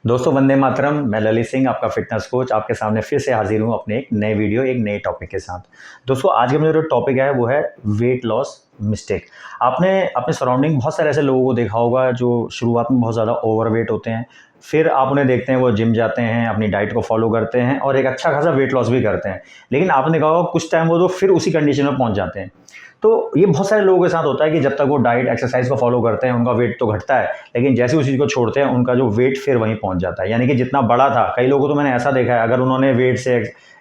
दोस्तों वंदे मातरम। मैं ललित सिंह, आपका फिटनेस कोच, आपके सामने फिर से हाजिर हूँ अपने एक नए वीडियो एक नए टॉपिक के साथ। दोस्तों आज का मेरा जो टॉपिक है वो है वेट लॉस मिस्टेक। आपने अपने सराउंडिंग बहुत सारे ऐसे लोगों को देखा होगा जो शुरुआत में बहुत ज़्यादा ओवरवेट होते हैं, फिर आप उन्हें देखते हैं वो जिम जाते हैं, अपनी डाइट को फॉलो करते हैं और एक अच्छा खासा वेट लॉस भी करते हैं। लेकिन आपने कहा होगा कुछ टाइम वो तो फिर उसी कंडीशन में पहुँच जाते हैं। तो ये बहुत सारे लोगों के साथ होता है कि जब तक वो डाइट एक्सरसाइज को फॉलो करते हैं उनका वेट तो घटता है, लेकिन जैसे उस चीज़ को छोड़ते हैं उनका जो वेट फिर वहीं पहुंच जाता है। यानी कि जितना बड़ा था, कई लोगों को तो मैंने ऐसा देखा है, अगर उन्होंने वेट से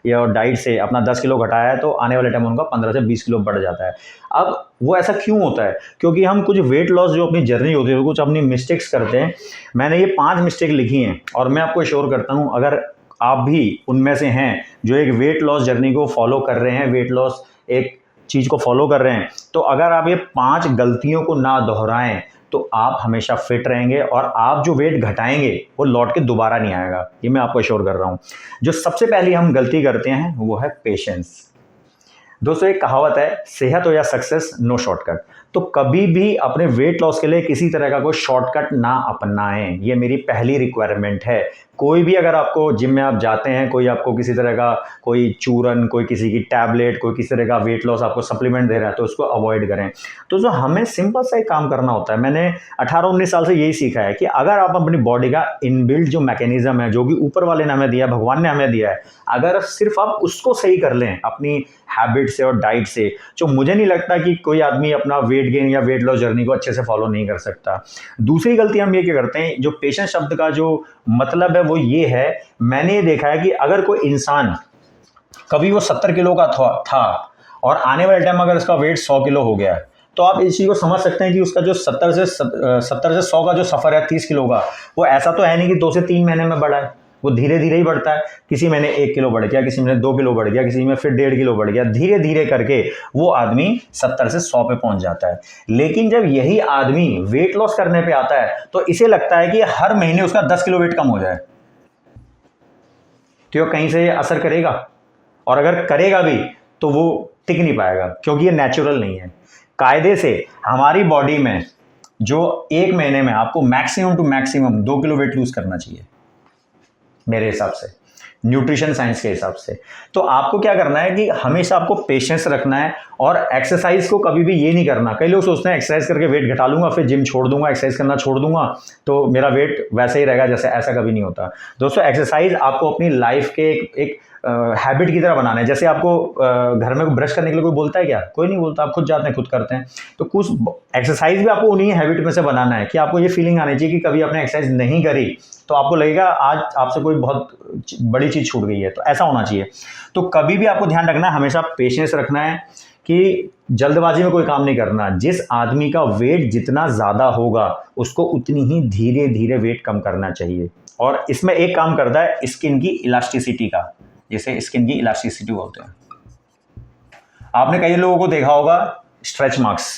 या डाइट से अपना 10 किलो घटाया है तो आने वाले टाइम उनका 15 से 20 किलो बढ़ जाता है। अब वो ऐसा क्यों होता है? क्योंकि हम कुछ वेट लॉस जो अपनी जर्नी होती है कुछ अपनी मिस्टेक्स करते हैं। मैंने ये 5 मिस्टेक लिखी हैं और मैं आपको श्योर करता हूँ अगर आप भी उनमें से हैं जो एक वेट लॉस जर्नी को फॉलो कर रहे हैं, वेट लॉस एक चीज़ को फॉलो कर रहे हैं, तो अगर आप ये 5 गलतियों को ना दोहराएं तो आप हमेशा फिट रहेंगे और आप जो वेट घटाएंगे वो लौट के दोबारा नहीं आएगा। ये मैं आपको श्योर कर रहा हूँ। जो सबसे पहली हम गलती करते हैं वो है पेशेंस। दोस्तों एक कहावत है, सेहत हो या सक्सेस नो शॉर्टकट। तो कभी भी अपने वेट लॉस के लिए किसी तरह का कोई शॉर्टकट ना अपनाएं, ये मेरी पहली रिक्वायरमेंट है। कोई भी अगर आपको जिम में आप जाते हैं, कोई आपको किसी तरह का कोई चूरन, कोई किसी की टैबलेट, कोई किसी तरह का वेट लॉस आपको सप्लीमेंट दे रहा है तो उसको अवॉइड करें। तो जो हमें सिंपल सा एक काम करना होता है, मैंने 18-19 साल से यही सीखा है कि अगर आप अपनी बॉडी का इनबिल्ट जो मैकेनिज्म है, जो भी ऊपर वाले ने हमें दिया है, भगवान ने हमें दिया है, अगर सिर्फ आप उसको सही कर लें अपनी हैबिट से और डाइट से, जो मुझे नहीं लगता कि कोई आदमी अपना वेट गेन या वेट लॉस जर्नी को अच्छे से फॉलो नहीं कर सकता। दूसरी गलती हम ये क्या करते हैं, जो पेशेंस शब्द का जो मतलब है वो ये है, मैंने ये देखा है कि अगर कोई इंसान कभी वो 70 किलो का था और आने वाले टाइम अगर उसका वेट 100 किलो हो गया है तो आप इस चीज़ को समझ सकते हैं कि उसका जो 70 से 100 का जो सफ़र है 30 किलो का, वो ऐसा तो है नहीं कि 2 से 3 महीने में बढ़ा है, वो धीरे धीरे ही बढ़ता है। किसी महीने 1 किलो बढ़ गया, किसी महीने 2 किलो बढ़ गया, किसी में फिर 1.5 किलो बढ़ गया, धीरे धीरे करके वो आदमी 70 से 100 पे पहुंच जाता है। लेकिन जब यही आदमी वेट लॉस करने पे आता है तो इसे लगता है कि हर महीने उसका 10 किलो वेट कम हो जाए, तो कहीं से ये असर करेगा, और अगर करेगा भी तो वो टिक नहीं पाएगा क्योंकि ये नेचुरल नहीं है। कायदे से हमारी बॉडी में जो एक महीने में आपको maximum to maximum 2 kilo weight lose करना चाहिए मेरे हिसाब से, न्यूट्रिशन साइंस के हिसाब से। तो आपको क्या करना है कि हमेशा आपको पेशेंस रखना है और एक्सरसाइज को कभी भी ये नहीं करना। कई लोग सोचते हैं एक्सरसाइज करके वेट घटा लूंगा फिर जिम छोड़ दूंगा, एक्सरसाइज करना छोड़ दूंगा तो मेरा वेट वैसे ही रहेगा जैसे, ऐसा कभी नहीं होता। दोस्तों एक्सरसाइज आपको अपनी लाइफ के एक हैबिट की तरह बनाना है। जैसे आपको घर में ब्रश करने के लिए कोई बोलता है क्या? कोई नहीं बोलता, आप खुद जाते हैं, खुद करते हैं। तो कुछ एक्सरसाइज भी आपको उन्हीं हैबिट में से बनाना है कि आपको ये फीलिंग आनी चाहिए कि कभी आपने एक्सरसाइज नहीं करी तो आपको लगेगा आज आपसे कोई बहुत बड़ी चीज़ छूट गई है, तो ऐसा होना चाहिए। तो कभी भी आपको ध्यान रखना है, हमेशा पेशेंस रखना है कि जल्दबाजी में कोई काम नहीं करना। जिस आदमी का वेट जितना ज़्यादा होगा उसको उतनी ही धीरे धीरे वेट कम करना चाहिए। और इसमें एक काम करता है स्किन की इलास्टिसिटी का, जिसे स्किन की इलास्टिसिटी बोलते हैं। आपने कई लोगों को देखा होगा स्ट्रेच मार्क्स।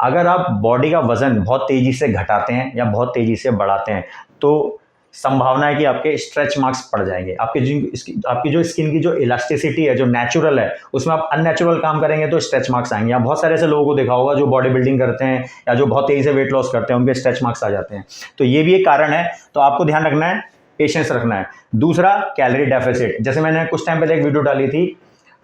अगर आप बॉडी का वजन बहुत तेजी से घटाते हैं या बहुत तेजी से बढ़ाते हैं तो संभावना है कि आपके स्ट्रेच मार्क्स पड़ जाएंगे। आपकी जो स्किन की जो इलास्टिसिटी है, जो नेचुरल है, उसमें आप अननेचुरल काम करेंगे तो स्ट्रेच मार्क्स आएंगे। आप बहुत सारे ऐसे लोगों को देखा होगा जो बॉडी बिल्डिंग करते हैं या जो बहुत तेजी से वेट लॉस करते हैं, उनके स्ट्रेच मार्क्स आ जाते हैं। तो ये भी एक कारण है। तो आपको ध्यान रखना है, पेशेंस रखना है। दूसरा, कैलोरी डेफिसिट। जैसे मैंने कुछ टाइम पहले एक वीडियो डाली थी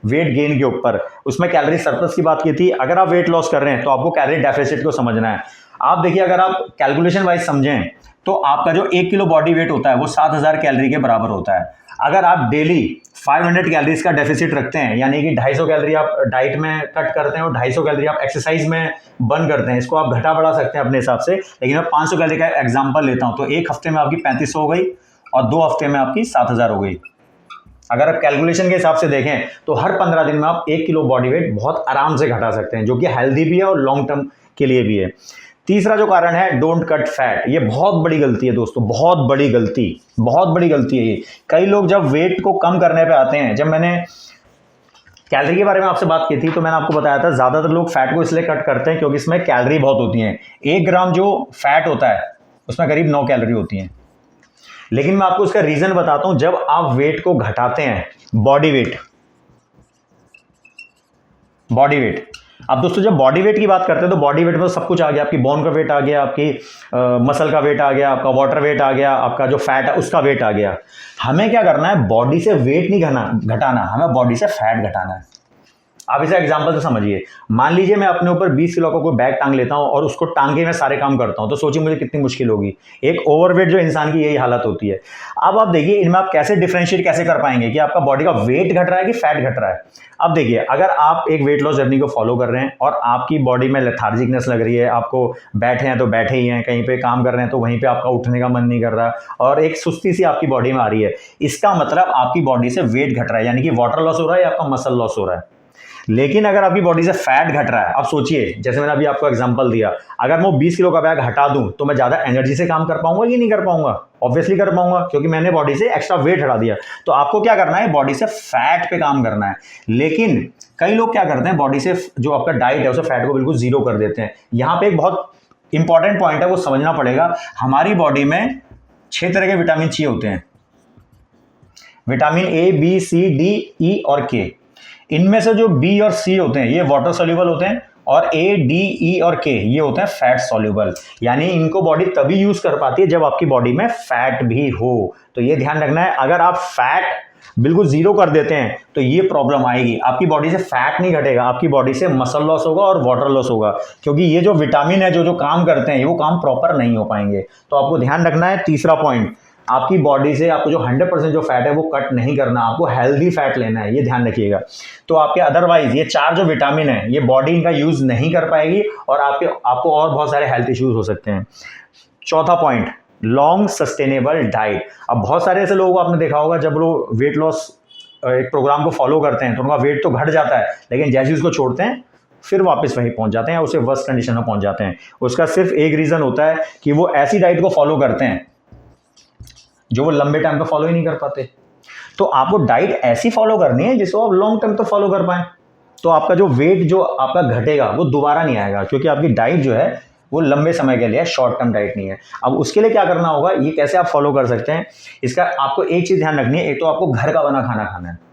वेट गेन के ऊपर, उसमें कैलोरी सरप्लस की बात की थी। अगर आप वेट लॉस कर रहे हैं तो आपको कैलोरी डेफिसिट को समझना है। आप देखिए, अगर आप कैलकुलेशन वाइज समझें तो आपका जो 1 किलो बॉडी वेट होता है वो 7000 कैलोरी के बराबर होता है। अगर आप डेली 500 कैलोरीज का डेफिसिट रखते हैं, यानी कि 250 कैलोरी आप डाइट में कट करते हैं और 250 कैलोरी आप एक्सरसाइज में बर्न करते हैं, इसको आप घटा बढ़ा सकते हैं अपने हिसाब से, लेकिन मैं 500 कैलोरी का एग्जाम्पल लेता हूं, तो एक हफ्ते में आपकी 3500 हो गई और 2 हफ्ते में आपकी 7000 हो गई। अगर आप कैलकुलेशन के हिसाब से देखें तो हर 15 दिन में आप 1 किलो बॉडी वेट बहुत आराम से घटा सकते हैं, जो कि हेल्दी भी है और लॉन्ग टर्म के लिए भी है। तीसरा जो कारण है, डोंट कट फैट। ये बहुत बड़ी गलती है दोस्तों, बहुत बड़ी गलती है ये। कई लोग जब वेट को कम करने पे आते हैं, जब मैंने कैलोरी के बारे में आपसे बात की थी तो मैंने आपको बताया था ज्यादातर लोग फैट को इसलिए कट करते हैं क्योंकि इसमें कैलोरी बहुत होती हैं। 1 ग्राम जो फैट होता है उसमें करीब 9 कैलोरी होती हैं। लेकिन मैं आपको इसका रीजन बताता हूं। जब आप वेट को घटाते हैं, बॉडी वेट, अब दोस्तों जब बॉडी वेट की बात करते हैं तो बॉडी वेट में सब कुछ आ गया, आपकी बोन का वेट आ गया, आपकी मसल का वेट आ गया, आपका वाटर वेट आ गया, आपका जो फैट है उसका वेट आ गया। हमें क्या करना है, बॉडी से वेट नहीं घटाना, हमें बॉडी से फैट घटाना है। आप इसे एग्जांपल से समझिए, मान लीजिए मैं अपने ऊपर 20 किलो का कोई बैग टांग लेता हूं और उसको टांग के मैं सारे काम करता हूं, तो सोचिए मुझे कितनी मुश्किल होगी। एक ओवरवेट जो इंसान की यही हालत होती है। अब आप देखिए इनमें आप कैसे डिफरेंशिएट कैसे कर पाएंगे कि आपका बॉडी का वेट घट रहा है कि फैट घट रहा है। अब देखिए, अगर आप एक वेट लॉस जर्नी को फॉलो कर रहे हैं और आपकी बॉडी में लेथार्जिकनेस लग रही है, आपको बैठे हैं तो बैठे ही हैं, कहीं पे काम कर रहे हैं तो वहीं पे आपका उठने का मन नहीं कर रहा और एक सुस्ती सी आपकी बॉडी में आ रही है, इसका मतलब आपकी बॉडी से वेट घट रहा है, यानी कि वाटर लॉस हो रहा है या आपका मसल लॉस हो रहा है। लेकिन अगर आपकी बॉडी से फैट घट रहा है, अब सोचिए जैसे मैंने अभी आपको एग्जांपल दिया, अगर मैं 20 किलो का बैग हटा दूं तो मैं ज्यादा एनर्जी से काम कर पाऊंगा कि नहीं कर पाऊंगा? ऑब्वियसली कर पाऊंगा, क्योंकि मैंने बॉडी से एक्स्ट्रा वेट हटा दिया। तो आपको क्या करना है, बॉडी से फैट पे काम करना है। लेकिन कई लोग क्या करते हैं, बॉडी से जो आपका डाइट है उसे फैट को बिल्कुल जीरो कर देते हैं। यहां पर एक बहुत इंपॉर्टेंट पॉइंट है, वो समझना पड़ेगा। हमारी बॉडी में 6 तरह के विटामिन चाहिए होते हैं, vitamin A, B, C, D, E और के। इनमें से जो बी और सी होते हैं ये वाटर सॉल्युबल होते हैं और ए, डी, ई और के ये होते हैं फैट सॉल्युबल। यानी इनको बॉडी तभी यूज कर पाती है जब आपकी बॉडी में फैट भी हो। तो ये ध्यान रखना है, अगर आप फैट बिल्कुल जीरो कर देते हैं तो ये प्रॉब्लम आएगी। आपकी बॉडी से फैट नहीं घटेगा, आपकी बॉडी से मसल लॉस होगा और वाटर लॉस होगा, क्योंकि ये जो विटामिन है जो काम करते हैं वो काम प्रॉपर नहीं हो पाएंगे। तो आपको ध्यान रखना है। तीसरा पॉइंट, आपकी बॉडी से आपको जो 100% जो फैट है वो कट नहीं करना, आपको हेल्दी फैट लेना है, ये ध्यान रखिएगा। तो आपके अदरवाइज ये 4 जो विटामिन है ये बॉडी इनका यूज नहीं कर पाएगी और आपको और बहुत सारे हेल्थ इश्यूज हो सकते हैं। चौथा पॉइंट, लॉन्ग सस्टेनेबल डाइट। अब बहुत सारे ऐसे लोगों को आपने देखा होगा, जब लोग वेट लॉस एक प्रोग्राम को फॉलो करते हैं तो उनका वेट तो घट जाता है, लेकिन जैसे उसको छोड़ते हैं फिर वापस वहीं पहुंच जाते हैं, उसे वर्स्ट कंडीशन में पहुंच जाते हैं। उसका सिर्फ एक रीजन होता है कि वो ऐसी डाइट को फॉलो करते हैं जो वो लंबे टाइम पे फॉलो ही नहीं कर पाते। तो आपको डाइट ऐसी फॉलो करनी है जिसको आप लॉन्ग टर्म तक फॉलो कर पाए, तो आपका जो वेट जो आपका घटेगा वो दोबारा नहीं आएगा, क्योंकि आपकी डाइट जो है वो लंबे समय के लिए है, शॉर्ट टर्म डाइट नहीं है। अब उसके लिए क्या करना होगा, ये कैसे आप फॉलो कर सकते हैं, इसका आपको एक चीज ध्यान रखनी है। एक तो आपको घर का बना खाना खाना है,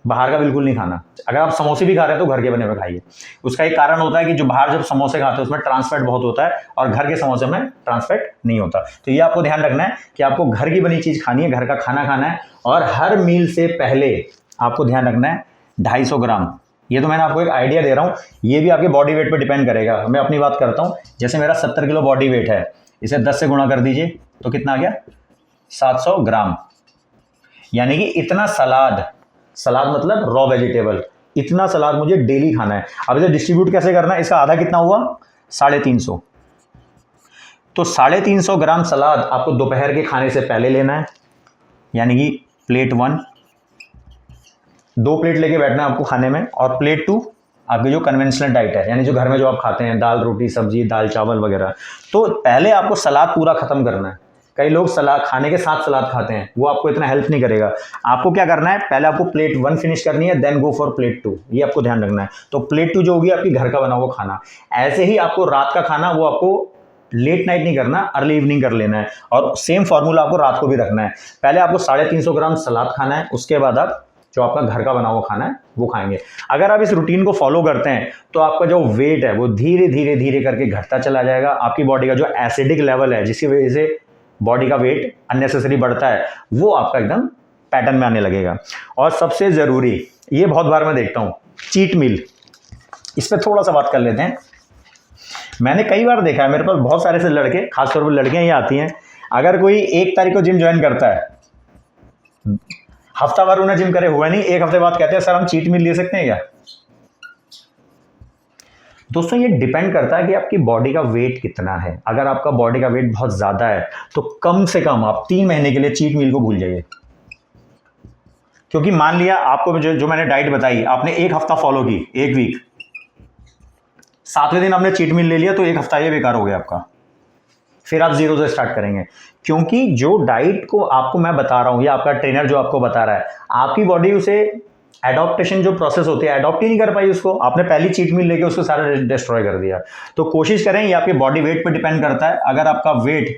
बाहर का बिल्कुल नहीं खाना। अगर आप समोसे भी खा रहे हैं तो घर के बने हुए खाइए। उसका एक कारण होता है कि जो बाहर जब समोसे खाते हैं उसमें ट्रांस फैट बहुत होता है और घर के समोसे में ट्रांस फैट नहीं होता। तो ये आपको ध्यान रखना है कि आपको घर की बनी चीज खानी है, घर का खाना खाना है। और हर मील से पहले आपको ध्यान रखना है 250 ग्राम। ये तो मैंने आपको एक आइडिया दे रहा हूँ, ये भी आपके बॉडी वेट पर डिपेंड करेगा। मैं अपनी बात करता हूँ, जैसे मेरा 70 किलो बॉडी वेट है, इसे 10 से गुणा कर दीजिए तो कितना आ गया, 700 ग्राम। यानी कि इतना सलाद मतलब रॉ वेजिटेबल, इतना सलाद मुझे डेली खाना है। अब इसे डिस्ट्रीब्यूट कैसे करना है, इसका आधा कितना हुआ, 350। तो 350 ग्राम सलाद आपको दोपहर के खाने से पहले लेना है, यानी कि प्लेट 1, 2 प्लेट लेके बैठना है आपको खाने में, और प्लेट 2 आपकी जो कन्वेंशनल डाइट है, यानी जो घर में जो आप खाते हैं, दाल रोटी सब्जी दाल चावल वगैरह। तो पहले आपको सलाद पूरा खत्म करना है। कई लोग सलाद खाने के साथ सलाद खाते हैं, वो आपको इतना हेल्प नहीं करेगा। आपको क्या करना है, पहले आपको प्लेट 1 फिनिश करनी है, देन गो फॉर प्लेट 2, ये आपको ध्यान रखना है। तो प्लेट 2 जो होगी आपकी घर का बना हुआ खाना। ऐसे ही आपको रात का खाना वो आपको लेट नाइट नहीं करना, अर्ली इवनिंग कर लेना है, और सेम फॉर्मूला आपको रात को भी रखना है। पहले आपको 350 ग्राम सलाद खाना है, उसके बाद आप जो आपका घर का बना हुआ खाना है वो खाएंगे। अगर आप इस रूटीन को फॉलो करते हैं तो आपका जो वेट है वो धीरे धीरे धीरे करके घटता चला जाएगा। आपकी बॉडी का जो एसिडिक लेवल है, जिसकी वजह से बॉडी का वेट अननेसेसरी बढ़ता है, वो आपका एकदम पैटर्न में आने लगेगा। और सबसे ज़रूरी, ये बहुत बार मैं देखता हूँ, चीट मील, इस पर थोड़ा सा बात कर लेते हैं। मैंने कई बार देखा है, मेरे पास बहुत सारे से लड़के, खासतौर पर लड़कियां ही आती हैं। अगर कोई 1 तारीख को जिम ज्वाइन करता है, हफ्ता भर उन्हें जिम करे हुआ नहीं, 1 हफ्ते बाद कहते हैं सर हम चीट मील ले सकते हैं क्या? दोस्तों ये डिपेंड करता है कि आपकी बॉडी का वेट कितना है। अगर आपका बॉडी का वेट बहुत ज़्यादा है तो कम से कम आप 3 महीने के लिए चीट मील को भूल जाइए। क्योंकि मान लिया आपको जो मैंने डाइट बताई, आपने 1 हफ्ता फॉलो की, 1 वीक, 7वें दिन आपने चीट मील ले लिया तो 1 हफ्ता ये बेकार हो गया आपका। फिर आप 0 से स्टार्ट करेंगे, क्योंकि जो डाइट को आपको मैं बता रहा हूं या आपका ट्रेनर जो आपको बता रहा है, आपकी बॉडी उसे एडॉप्टेशन जो प्रोसेस होती है, एडॉप्ट ही नहीं कर पाई उसको। आपने पहली चीट मील लेके उसको सारा डिस्ट्रॉय कर दिया। तो कोशिश करें, ये आपके बॉडी वेट पर डिपेंड करता है। अगर आपका वेट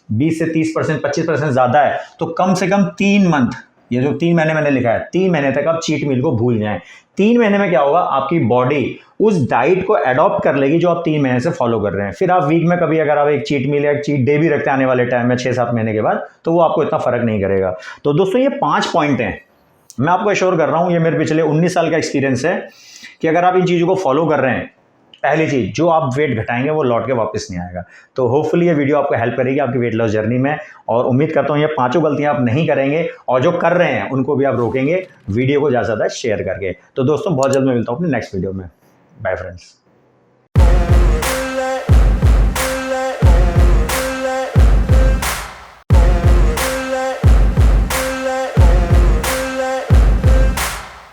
20 से 30%, 25% ज़्यादा है तो कम से कम 3 मंथ, ये जो 3 महीने मैंने लिखा है, 3 महीने तक आप चीट मील को भूल जाएं। 3 महीने में क्या होगा, आपकी बॉडी उस डाइट को अडॉप्ट कर लेगी जो आप 3 महीने से फॉलो कर रहे हैं। फिर आप वीक में कभी अगर आप एक चीट मील या एक चीट डे भी रखते हैं आने वाले टाइम में 6-7 महीने के बाद, तो वो आपको इतना फर्क नहीं करेगा। तो दोस्तों ये 5 पॉइंट हैं, मैं आपको एश्योर कर रहा हूं, ये मेरे पिछले 19 साल का एक्सपीरियंस है कि अगर आप इन चीज़ों को फॉलो कर रहे हैं, पहली चीज जो आप वेट घटाएंगे वो लौट के वापस नहीं आएगा। तो होपफुली ये वीडियो आपको हेल्प करेगी आपकी वेट लॉस जर्नी में, और उम्मीद करता हूँ ये 5 गलतियां आप नहीं करेंगे, और जो कर रहे हैं उनको भी आप रोकेंगे वीडियो को ज़्यादा से ज़्यादा शेयर करके। तो दोस्तों बहुत जल्द मैं मिलता हूँ अपने नेक्स्ट वीडियो में। Bye friends.